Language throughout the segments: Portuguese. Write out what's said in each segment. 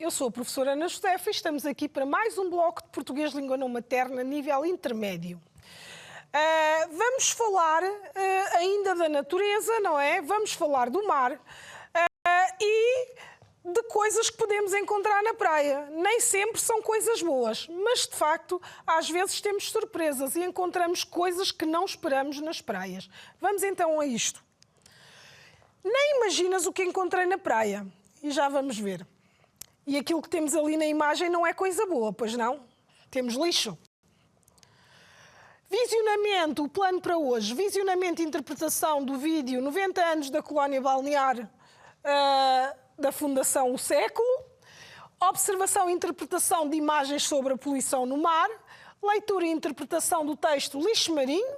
eu sou a professora Ana Josefa e estamos aqui para mais um bloco de português língua não materna nível intermédio. Vamos falar ainda da natureza, não é? Vamos falar do mar e de coisas que podemos encontrar na praia. Nem sempre são coisas boas, mas de facto às vezes temos surpresas e encontramos coisas que não esperamos nas praias. Vamos então a isto. Nem imaginas o que encontrei na praia e já vamos ver. E aquilo que temos ali na imagem não é coisa boa, pois não? Temos lixo. Visionamento, o plano para hoje. Visionamento e interpretação do vídeo 90 anos da colónia balnear da Fundação O Século. Observação e interpretação de imagens sobre a poluição no mar. Leitura e interpretação do texto lixo marinho.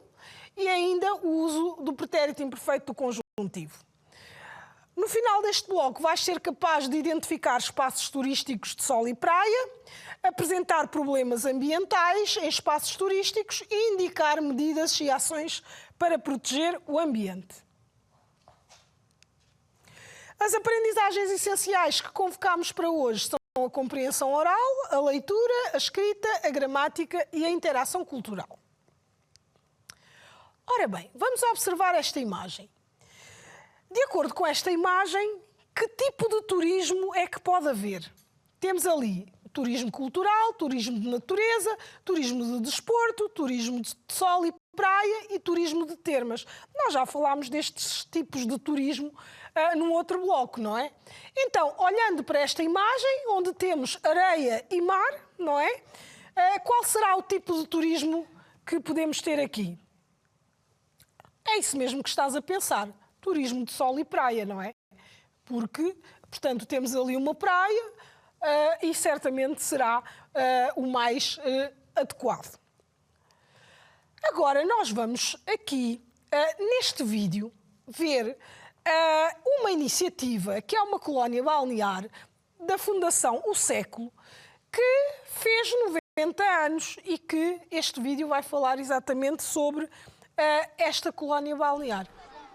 E ainda o uso do pretérito imperfeito do conjuntivo. No final deste bloco vais ser capaz de identificar espaços turísticos de sol e praia, apresentar problemas ambientais em espaços turísticos e indicar medidas e ações para proteger o ambiente. As aprendizagens essenciais que convocamos para hoje são a compreensão oral, a leitura, a escrita, a gramática e a interação cultural. Ora bem, vamos observar esta imagem. De acordo com esta imagem, que tipo de turismo é que pode haver? Temos ali turismo cultural, turismo de natureza, turismo de desporto, turismo de sol e praia e turismo de termas. Nós já falámos destes tipos de turismo num outro bloco, não é? Então, olhando para esta imagem, onde temos areia e mar, não é? Qual será o tipo de turismo que podemos ter aqui? É isso mesmo que estás a pensar. Turismo de sol e praia, não é? Porque, portanto, temos ali uma praia e certamente será o mais adequado. Agora, nós vamos aqui, neste vídeo, ver uma iniciativa que é uma colónia balnear da Fundação O Século que fez 90 anos e que este vídeo vai falar exatamente sobre esta colónia balnear.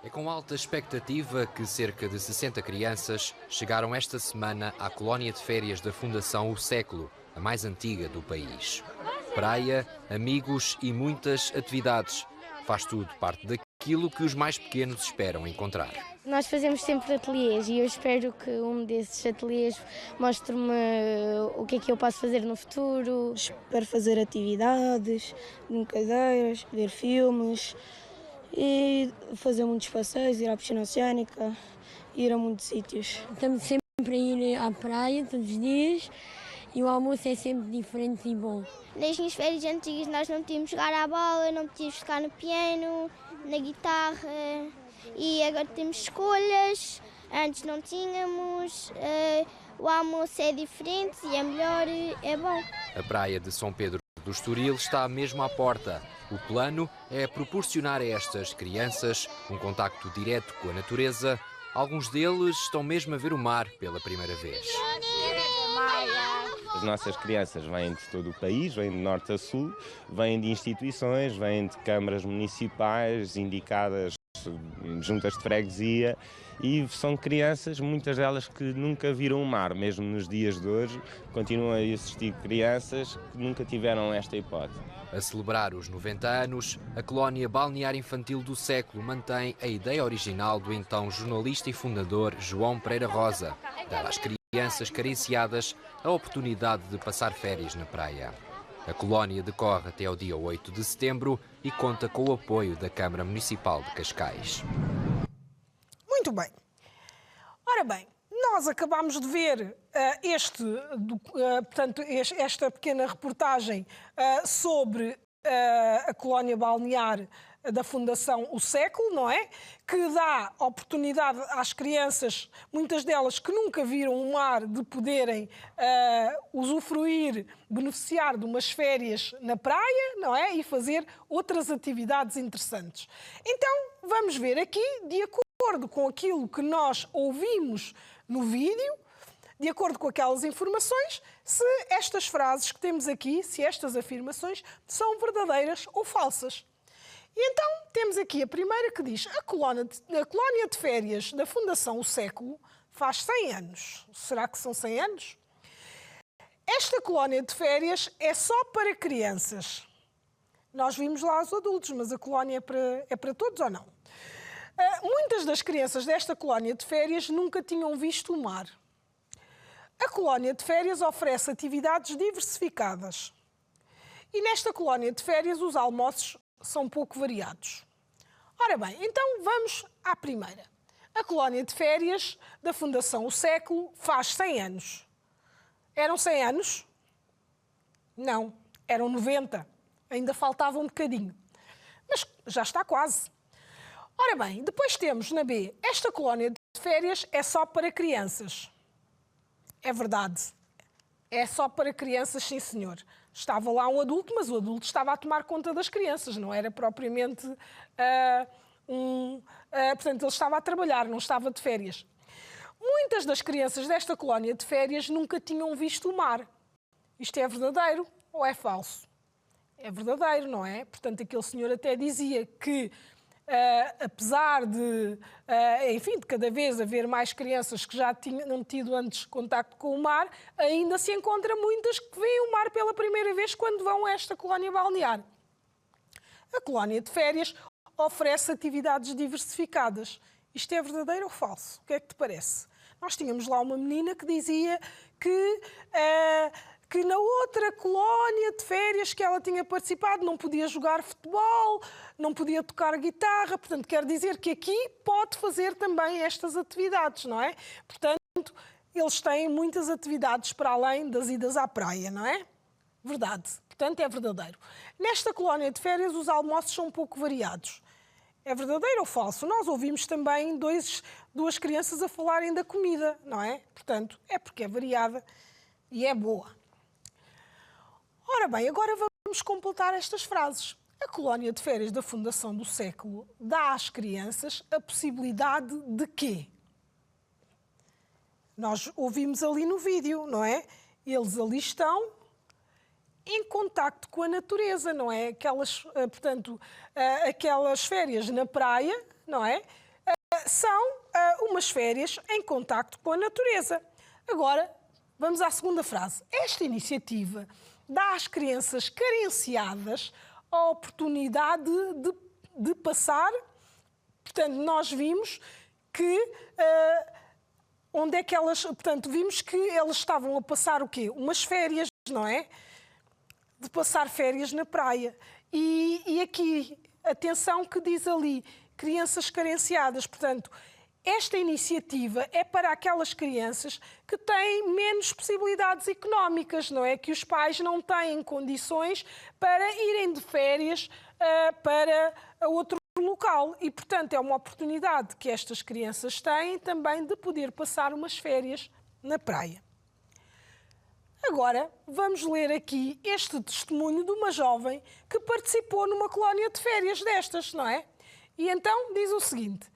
É com alta expectativa que cerca de 60 crianças chegaram esta semana à colónia de férias da Fundação O Século, a mais antiga do país. Praia, amigos e muitas atividades. Faz tudo parte daquilo que os mais pequenos esperam encontrar. Nós fazemos sempre ateliês e eu espero que um desses ateliês mostre-me o que é que eu posso fazer no futuro. Espero fazer atividades, brincadeiras, ver filmes e fazer muitos passeios, ir à piscina oceânica, ir a muitos sítios. Estamos sempre a ir à praia todos os dias e o almoço é sempre diferente e bom. Nas minhas férias antigas nós não podíamos jogar à bola, não podíamos tocar no piano, na guitarra e agora temos escolhas, antes não tínhamos, o almoço é diferente e é melhor, é bom. A praia de São Pedro do Estoril está mesmo à porta. O plano é proporcionar a estas crianças um contacto direto com a natureza. Alguns deles estão mesmo a ver o mar pela primeira vez. As nossas crianças vêm de todo o país, vêm de norte a sul, vêm de instituições, vêm de câmaras municipais indicadas, juntas de freguesia, e são crianças, muitas delas que nunca viram o mar, mesmo nos dias de hoje, continuam a existir crianças que nunca tiveram esta hipótese. A celebrar os 90 anos, a colónia balnear infantil do Século mantém a ideia original do então jornalista e fundador João Pereira Rosa, dar às crianças carenciadas a oportunidade de passar férias na praia. A colónia decorre até ao dia 8 de setembro e conta com o apoio da Câmara Municipal de Cascais. Muito bem. Ora bem, nós acabámos de ver esta pequena reportagem sobre a colónia balnear da Fundação O Século, não é? Que dá oportunidade às crianças, muitas delas que nunca viram o mar, de poderem usufruir, beneficiar de umas férias na praia, não é? E fazer outras atividades interessantes. Então, vamos ver aqui, de acordo com aquilo que nós ouvimos no vídeo, de acordo com aquelas informações, se estas frases que temos aqui, se estas afirmações são verdadeiras ou falsas. E então temos aqui a primeira que diz: a colónia de férias da Fundação O Século faz 100 anos. Será que são 100 anos? esta colónia de férias é só para crianças. Nós vimos lá os adultos, mas a colónia é para todos ou não? Muitas das crianças desta colónia de férias nunca tinham visto o mar. A colónia de férias oferece atividades diversificadas. E nesta colónia de férias os almoços são pouco variados. Ora bem, então vamos à primeira. A colónia de férias da Fundação O Século faz 100 anos. Eram 100 anos? Não, eram 90. Ainda faltava um bocadinho. Mas já está quase. Ora bem, depois temos na B, esta colónia de férias é só para crianças. É verdade. É só para crianças, sim senhor. Estava lá um adulto, mas o adulto estava a tomar conta das crianças, não era propriamente portanto, ele estava a trabalhar, não estava de férias. Muitas das crianças desta colónia de férias nunca tinham visto o mar. Isto é verdadeiro ou é falso? É verdadeiro, não é? Portanto, aquele senhor até dizia que, apesar de, enfim, de cada vez haver mais crianças que já tinham tido antes contacto com o mar, ainda se encontra muitas que veem o mar pela primeira vez quando vão a esta colónia balnear. A colónia de férias oferece atividades diversificadas. Isto é verdadeiro ou falso? O que é que te parece? Nós tínhamos lá uma menina que dizia que na outra colónia de férias que ela tinha participado não podia jogar futebol, não podia tocar guitarra, portanto, quer dizer que aqui pode fazer também estas atividades, não é? Portanto, eles têm muitas atividades para além das idas à praia, não é? Verdade. Portanto, é verdadeiro. Nesta colónia de férias, os almoços são um pouco variados. É verdadeiro ou falso? Nós ouvimos também duas crianças a falarem da comida, não é? Portanto, é porque é variada e é boa. Ora bem, agora vamos completar estas frases. A colónia de férias da Fundação do Século dá às crianças a possibilidade de quê? Nós ouvimos ali no vídeo, não é? Eles ali estão em contacto com a natureza, não é? Aquelas férias na praia, não é? São umas férias em contacto com a natureza. Agora, vamos à segunda frase. Esta iniciativa dá às crianças carenciadas a oportunidade de passar. Portanto, nós vimos que onde é que elas... Portanto, vimos que elas estavam a passar o quê? Umas férias, não é? De passar férias na praia. E aqui, atenção que diz ali, crianças carenciadas. Portanto, esta iniciativa é para aquelas crianças que têm menos possibilidades económicas, não é? Que os pais não têm condições para irem de férias para outro local. E, portanto, é uma oportunidade que estas crianças têm também de poder passar umas férias na praia. Agora, vamos ler aqui este testemunho de uma jovem que participou numa colónia de férias destas, não é? E então diz o seguinte: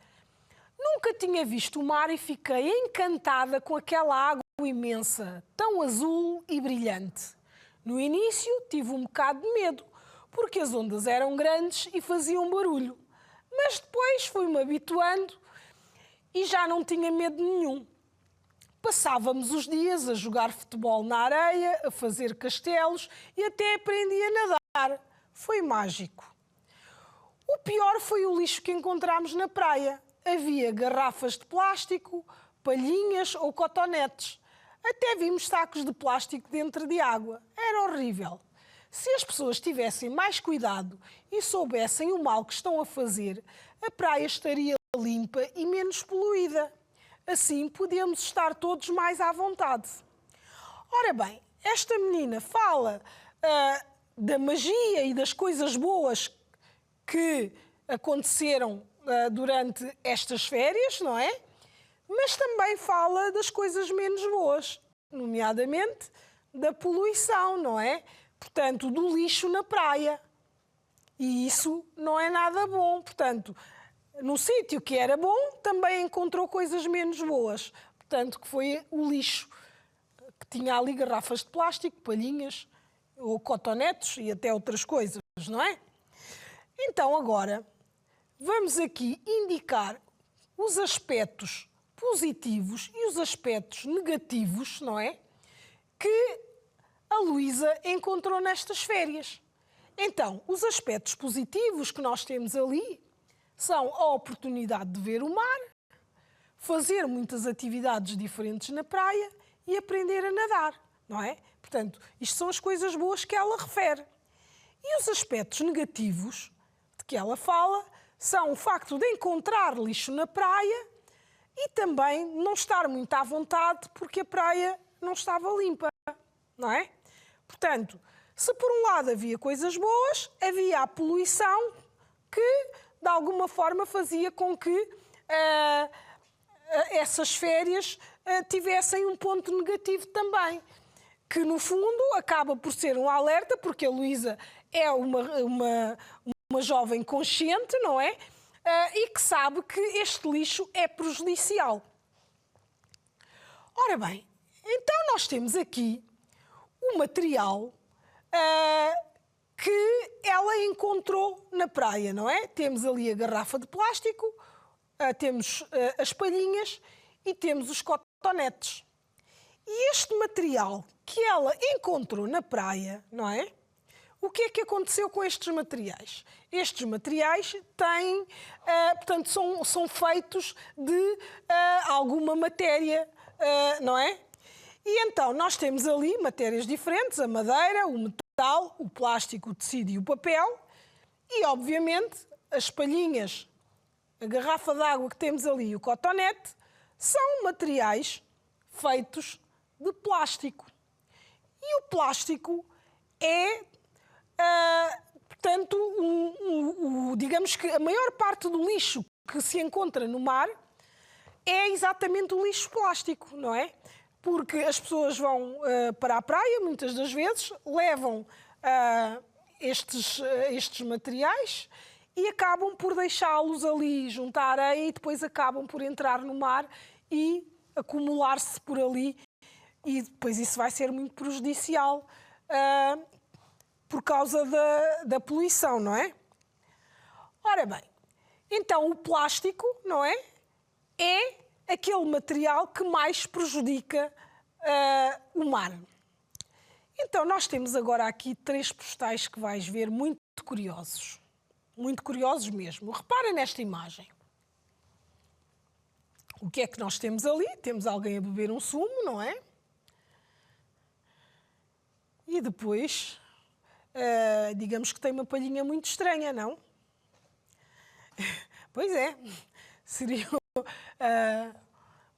nunca tinha visto o mar e fiquei encantada com aquela água imensa, tão azul e brilhante. No início tive um bocado de medo, porque as ondas eram grandes e faziam barulho. Mas depois fui-me habituando e já não tinha medo nenhum. Passávamos os dias a jogar futebol na areia, a fazer castelos e até aprendi a nadar. Foi mágico. O pior foi o lixo que encontramos na praia. Havia garrafas de plástico, palhinhas ou cotonetes. Até vimos sacos de plástico dentro de água. Era horrível. Se as pessoas tivessem mais cuidado e soubessem o mal que estão a fazer, a praia estaria limpa e menos poluída. Assim, podemos estar todos mais à vontade. Ora bem, esta menina fala da magia e das coisas boas que aconteceram durante estas férias, não é? Mas também fala das coisas menos boas, nomeadamente da poluição, não é? Portanto, do lixo na praia. E isso não é nada bom. Portanto, no sítio que era bom, também encontrou coisas menos boas. Portanto, que foi o lixo, que tinha ali garrafas de plástico, palhinhas, ou cotonetes e até outras coisas, não é? Então, agora, vamos aqui indicar os aspectos positivos e os aspectos negativos, não é? Que a Luísa encontrou nestas férias. Então, os aspectos positivos que nós temos ali são a oportunidade de ver o mar, fazer muitas atividades diferentes na praia e aprender a nadar, não é? Portanto, isto são as coisas boas que ela refere. E os aspectos negativos de que ela fala são o facto de encontrar lixo na praia e também não estar muito à vontade porque a praia não estava limpa, não é? Portanto, se por um lado havia coisas boas, havia a poluição que, de alguma forma, fazia com que essas férias tivessem um ponto negativo também, que, no fundo, acaba por ser um alerta, porque a Luísa é uma jovem consciente, não é? E que sabe que este lixo é prejudicial. Ora bem, então nós temos aqui um material que ela encontrou na praia, não é? Temos ali a garrafa de plástico, temos as palhinhas e temos os cotonetes. E este material que ela encontrou na praia, não é? O que é que aconteceu com estes materiais? Estes materiais têm, portanto, são feitos de alguma matéria, não é? E então nós temos ali matérias diferentes, a madeira, o metal, o plástico, o tecido e o papel e, obviamente, as palhinhas, a garrafa de água que temos ali e o cotonete são materiais feitos de plástico. E o plástico é, portanto, digamos que a maior parte do lixo que se encontra no mar é exatamente o lixo plástico, não é? Porque as pessoas vão para a praia, muitas das vezes, levam estes materiais e acabam por deixá-los ali junto à areia e depois acabam por entrar no mar e acumular-se por ali. E depois isso vai ser muito prejudicial por causa da poluição, não é? Ora bem, então o plástico, não é? É aquele material que mais prejudica o mar. Então, nós temos agora aqui 3 postais que vais ver muito curiosos mesmo. Repara nesta imagem. O que é que nós temos ali? Temos alguém a beber um sumo, não é? E depois, digamos que tem uma palhinha muito estranha, não? Pois é, seria...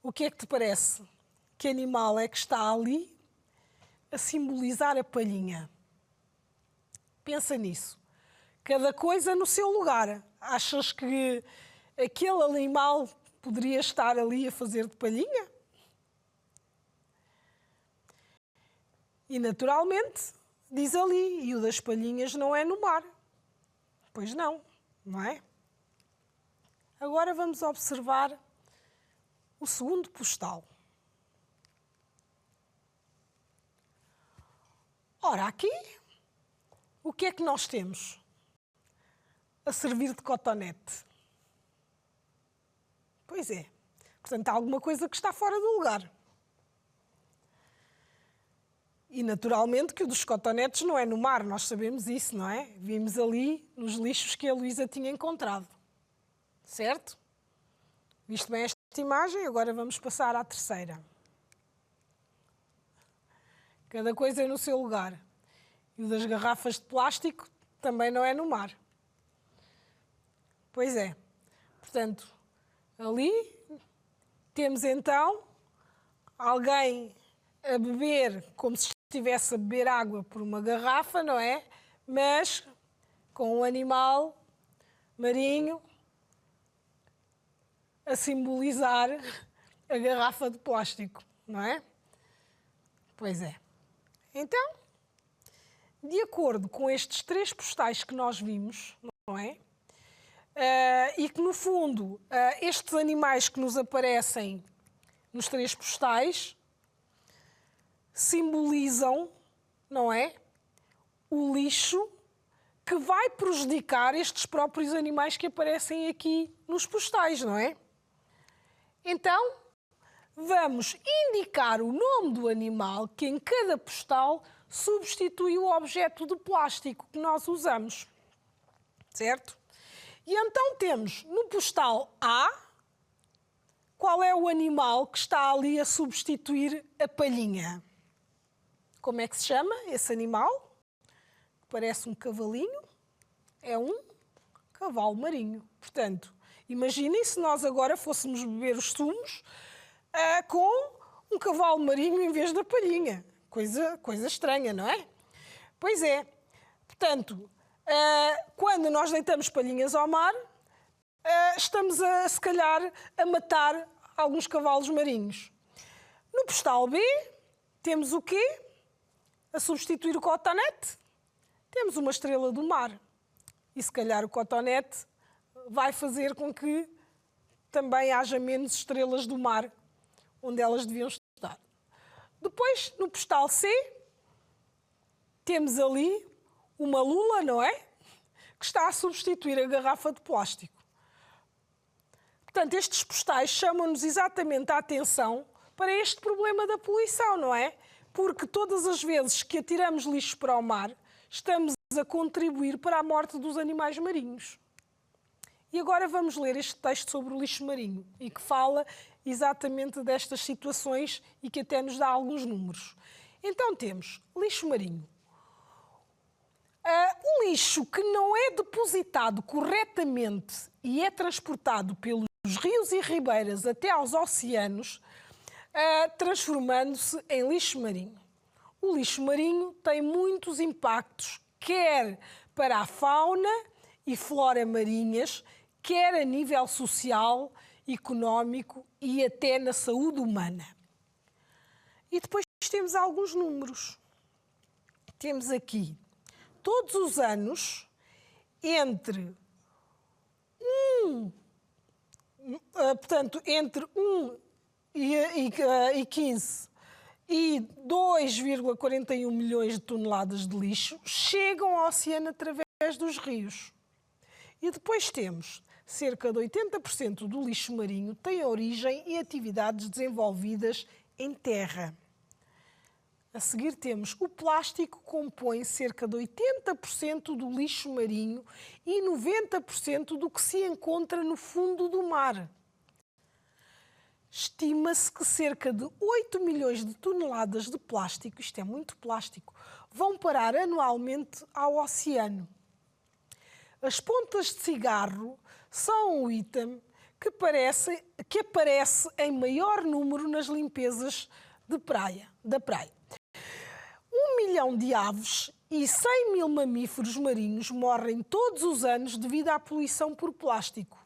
o que é que te parece? Que animal é que está ali a simbolizar a palhinha? Pensa nisso. Cada coisa no seu lugar. Achas que aquele animal poderia estar ali a fazer de palhinha? E, naturalmente, diz ali, e o das palhinhas não é no mar. Pois não, não é? Agora vamos observar o segundo postal. Ora, aqui, o que é que nós temos a servir de cotonete? Pois é. Portanto, há alguma coisa que está fora do lugar. E, naturalmente, que o dos cotonetes não é no mar, nós sabemos isso, não é? Vimos ali nos lixos que a Luísa tinha encontrado. Certo? Visto bem esta imagem, agora vamos passar à terceira. Cada coisa é no seu lugar. E o das garrafas de plástico também não é no mar. Pois é. Portanto, ali temos então alguém a beber como se estivesse a beber água por uma garrafa, não é? Mas com um animal marinho a simbolizar a garrafa de plástico, não é? Pois é. Então, de acordo com estes 3 postais que nós vimos, não é? E que, no fundo, estes animais que nos aparecem nos 3 postais simbolizam, não é? O lixo que vai prejudicar estes próprios animais que aparecem aqui nos postais, não é? Então, vamos indicar o nome do animal que em cada postal substitui o objeto de plástico que nós usamos, certo? E então temos no postal A, qual é o animal que está ali a substituir a palhinha? Como é que se chama esse animal? Parece um cavalinho. É um cavalo marinho. Portanto, imaginem se nós agora fôssemos beber os sumos com um cavalo marinho em vez da palhinha. Coisa estranha, não é? Pois é. Portanto, quando nós deitamos palhinhas ao mar, estamos, se calhar, a matar alguns cavalos marinhos. No postal B, temos o quê? A substituir o cotonete? Temos uma estrela do mar. E, se calhar, o cotonete vai fazer com que também haja menos estrelas do mar onde elas deviam estar. Depois, no postal C, temos ali uma lula, não é? Que está a substituir a garrafa de plástico. Portanto, estes postais chamam-nos exatamente a atenção para este problema da poluição, não é? Porque todas as vezes que atiramos lixo para o mar, estamos a contribuir para a morte dos animais marinhos. E agora vamos ler este texto sobre o lixo marinho e que fala exatamente destas situações e que até nos dá alguns números. Então temos lixo marinho. O lixo que não é depositado corretamente e é transportado pelos rios e ribeiras até aos oceanos, transformando-se em lixo marinho. O lixo marinho tem muitos impactos, quer para a fauna e flora marinhas, quer a nível social, económico e até na saúde humana. E depois temos alguns números. Temos aqui, todos os anos, entre 1 e 15 e 2,41 milhões de toneladas de lixo chegam ao oceano através dos rios. E depois temos cerca de 80% do lixo marinho tem origem em atividades desenvolvidas em terra. A seguir temos o plástico, compõe cerca de 80% do lixo marinho e 90% do que se encontra no fundo do mar. Estima-se que cerca de 8 milhões de toneladas de plástico, isto é muito plástico, vão parar anualmente ao oceano. As pontas de cigarro são um item que aparece em maior número nas limpezas da praia. 1 milhão de aves e 100 mil mamíferos marinhos morrem todos os anos devido à poluição por plástico.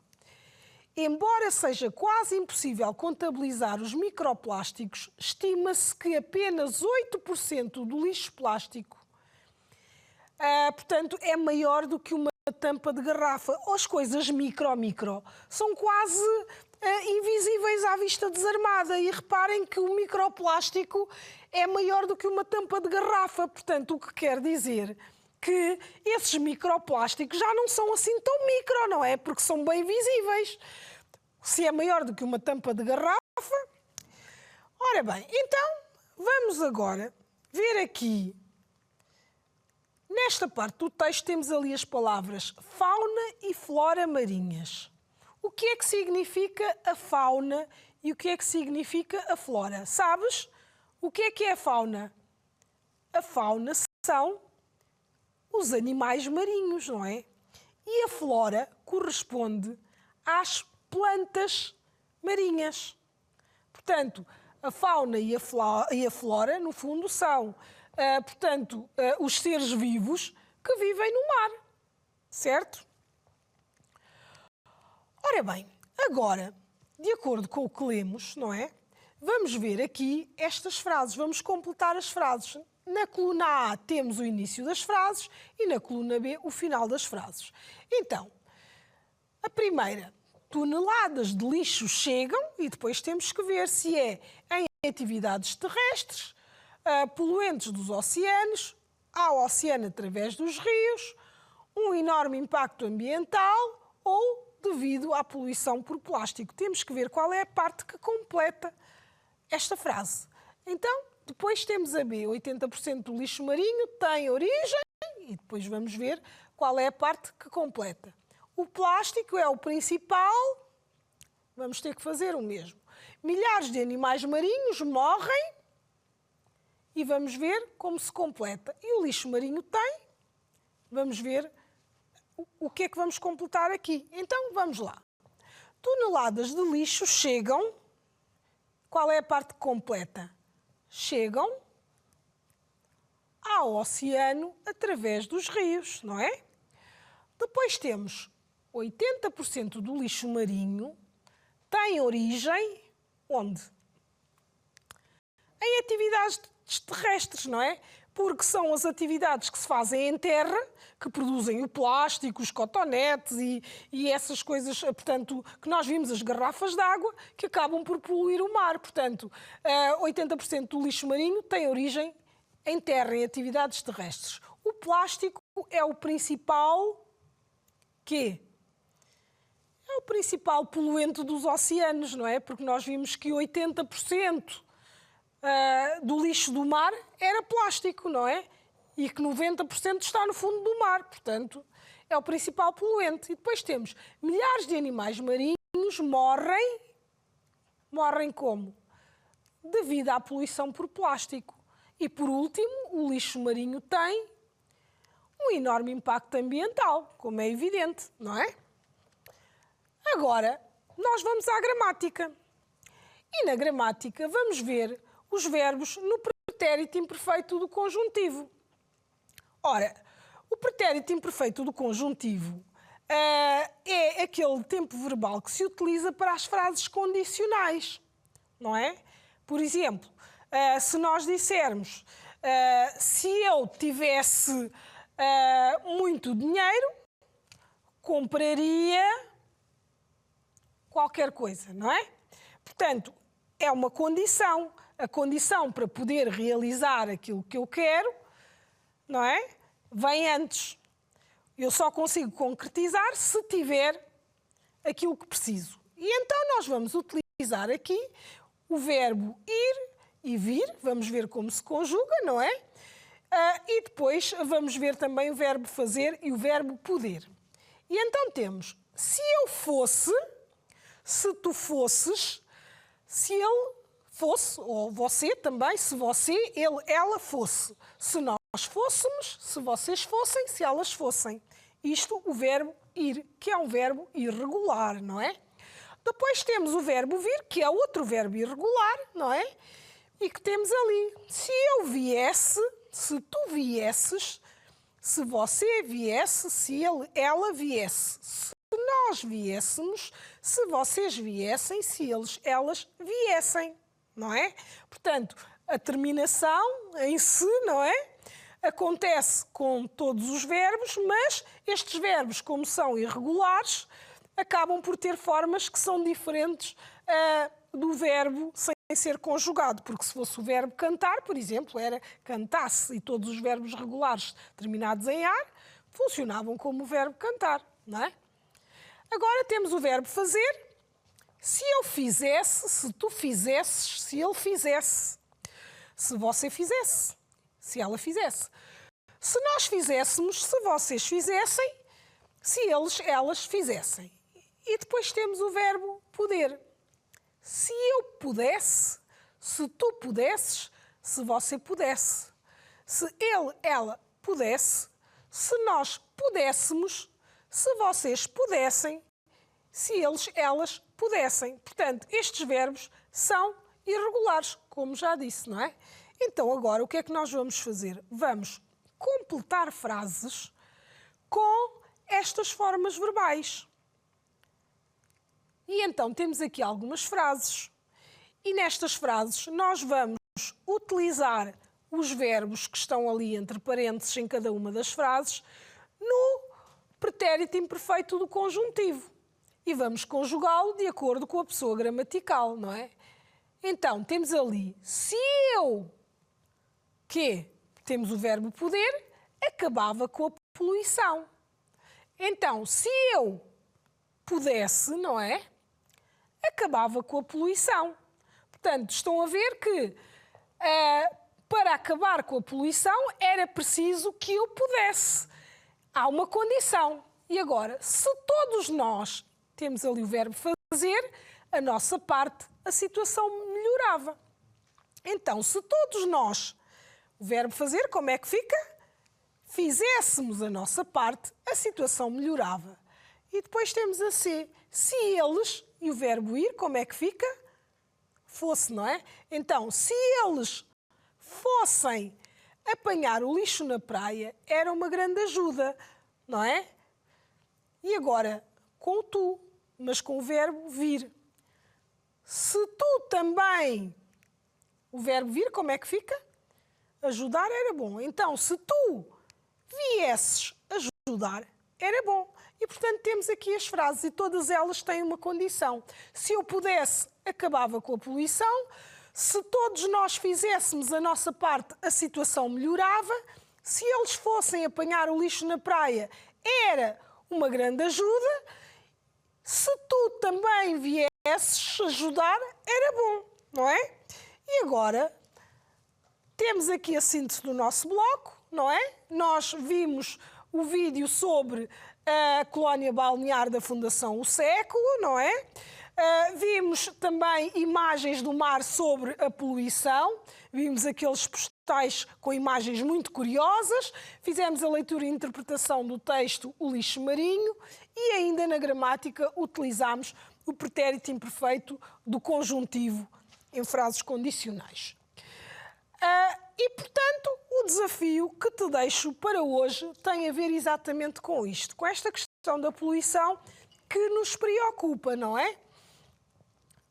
Embora seja quase impossível contabilizar os microplásticos, estima-se que apenas 8% do lixo plástico, portanto, é maior do que uma tampa de garrafa. As coisas micro, são quase invisíveis à vista desarmada. E reparem que o microplástico é maior do que uma tampa de garrafa. Portanto, o que quer dizer que esses microplásticos já não são assim tão micro, não é? Porque são bem visíveis. Se é maior do que uma tampa de garrafa... Ora bem, então, vamos agora ver aqui. Nesta parte do texto temos ali as palavras fauna e flora marinhas. O que é que significa a fauna e o que é que significa a flora? Sabes? O que é a fauna? A fauna são os animais marinhos, não é? E a flora corresponde às plantas marinhas. Portanto, a fauna e a flora, no fundo, são, os seres vivos que vivem no mar. Certo? Ora bem, agora, de acordo com o que lemos, não é? Vamos ver aqui estas frases, vamos completar as frases. Na coluna A temos o início das frases e na coluna B o final das frases. Então, a primeira, toneladas de lixo chegam e depois temos que ver se é em atividades terrestres, poluentes dos oceanos, ao oceano através dos rios, um enorme impacto ambiental ou devido à poluição por plástico. Temos que ver qual é a parte que completa esta frase. Então, Depois temos a B, 80% do lixo marinho tem origem, e depois vamos ver qual é a parte que completa. O plástico é o principal, vamos ter que fazer o mesmo. Milhares de animais marinhos morrem e vamos ver como se completa. E o lixo marinho tem, vamos ver o que é que vamos completar aqui. Então, vamos lá. Toneladas de lixo chegam, qual é a parte que completa? Chegam ao oceano através dos rios, não é? Depois temos 80% do lixo marinho tem origem onde? Em atividades terrestres, não é? Porque são as atividades que se fazem em terra que produzem o plástico, os cotonetes e essas coisas, portanto, que nós vimos, as garrafas de água, que acabam por poluir o mar. Portanto, 80% do lixo marinho tem origem em terra, em atividades terrestres. O plástico é o principal quê? É o principal poluente dos oceanos, não é? Porque nós vimos que 80% do lixo do mar era plástico, não é? E que 90% está no fundo do mar. Portanto, é o principal poluente. E depois temos milhares de animais marinhos morrem. Morrem como? Devido à poluição por plástico. E, por último, o lixo marinho tem um enorme impacto ambiental, como é evidente, não é? Agora, nós vamos à gramática. E na gramática vamos ver os verbos no pretérito imperfeito do conjuntivo. Ora, o pretérito imperfeito do conjuntivo é aquele tempo verbal que se utiliza para as frases condicionais, não é? Por exemplo, se nós dissermos se eu tivesse muito dinheiro, compraria qualquer coisa, não é? Portanto, é uma condição. A condição para poder realizar aquilo que eu quero, não é? Vem antes. Eu só consigo concretizar se tiver aquilo que preciso. E então nós vamos utilizar aqui o verbo ir e vir. Vamos ver como se conjuga, não é? E depois vamos ver também o verbo fazer e o verbo poder. E então temos, se eu fosse, se tu fosses, se ele fosse, ou você também, se você, ele, ela fosse. Se nós fôssemos, se vocês fossem, se elas fossem. Isto, o verbo ir, que é um verbo irregular, não é? Depois temos o verbo vir, que é outro verbo irregular, não é? E que temos ali. Se eu viesse, se tu viesses, se você viesse, se ele, ela viesse. Se nós viéssemos, se vocês viessem, se eles, elas viessem. Não é? Portanto, a terminação em si, não é? Acontece com todos os verbos, mas estes verbos, como são irregulares, acabam por ter formas que são diferentes do verbo sem ser conjugado. Porque se fosse o verbo cantar, por exemplo, era cantasse, e todos os verbos regulares terminados em ar funcionavam como o verbo cantar, não é? Agora temos o verbo fazer. Se eu fizesse, se tu fizesses, se ele fizesse, se você fizesse, se ela fizesse. Se nós fizéssemos, se vocês fizessem, se eles, elas fizessem. E depois temos o verbo poder. Se eu pudesse, se tu pudesses, se você pudesse. Se ele, ela pudesse, se nós pudéssemos, se vocês pudessem, se eles, elas pudessem. Portanto, estes verbos são irregulares, como já disse, não é? Então, agora, o que é que nós vamos fazer? Vamos completar frases com estas formas verbais. E então, temos aqui algumas frases. E nestas frases, nós vamos utilizar os verbos que estão ali entre parênteses em cada uma das frases no pretérito imperfeito do conjuntivo. E vamos conjugá-lo de acordo com a pessoa gramatical, não é? Então, temos ali, se eu, que temos o verbo poder, acabava com a poluição. Então, se eu pudesse, não é? Acabava com a poluição. Portanto, estão a ver que para acabar com a poluição era preciso que eu pudesse. Há uma condição. E agora, se todos nós temos ali o verbo fazer, a nossa parte, a situação melhorava. Então, se todos nós, o verbo fazer, como é que fica? Fizéssemos a nossa parte, a situação melhorava. E depois temos a C. Se eles, e o verbo ir, como é que fica? Fosse, não é? Então, se eles fossem apanhar o lixo na praia, era uma grande ajuda, não é? E agora, com o tu, mas com o verbo vir. Se tu também, o verbo vir, como é que fica? Ajudar era bom. Então, se tu viesses ajudar, era bom. E, portanto, temos aqui as frases e todas elas têm uma condição. Se eu pudesse, acabava com a poluição. Se todos nós fizéssemos a nossa parte, a situação melhorava. Se eles fossem apanhar o lixo na praia, era uma grande ajuda. Se tu também viesses ajudar, era bom, não é? E agora, temos aqui a síntese do nosso bloco, não é? Nós vimos o vídeo sobre a colónia balnear da Fundação O Século, não é? Vimos também imagens do mar sobre a poluição, vimos aqueles postais com imagens muito curiosas, fizemos a leitura e interpretação do texto O Lixo Marinho e ainda na gramática utilizámos o pretérito imperfeito do conjuntivo em frases condicionais. E, portanto, o desafio que te deixo para hoje tem a ver exatamente com isto, com esta questão da poluição que nos preocupa, não é?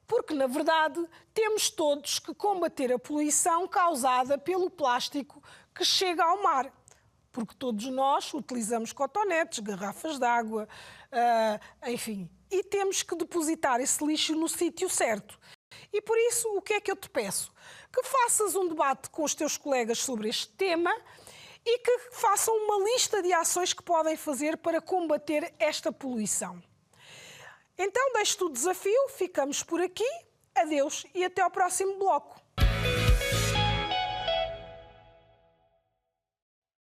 Porque, na verdade, temos todos que combater a poluição causada pelo plástico que chega ao mar. Porque todos nós utilizamos cotonetes, garrafas de água, enfim, e temos que depositar esse lixo no sítio certo. E por isso, o que é que eu te peço? Que faças um debate com os teus colegas sobre este tema e que façam uma lista de ações que podem fazer para combater esta poluição. Então, deixo-te o desafio, ficamos por aqui, adeus e até ao próximo bloco.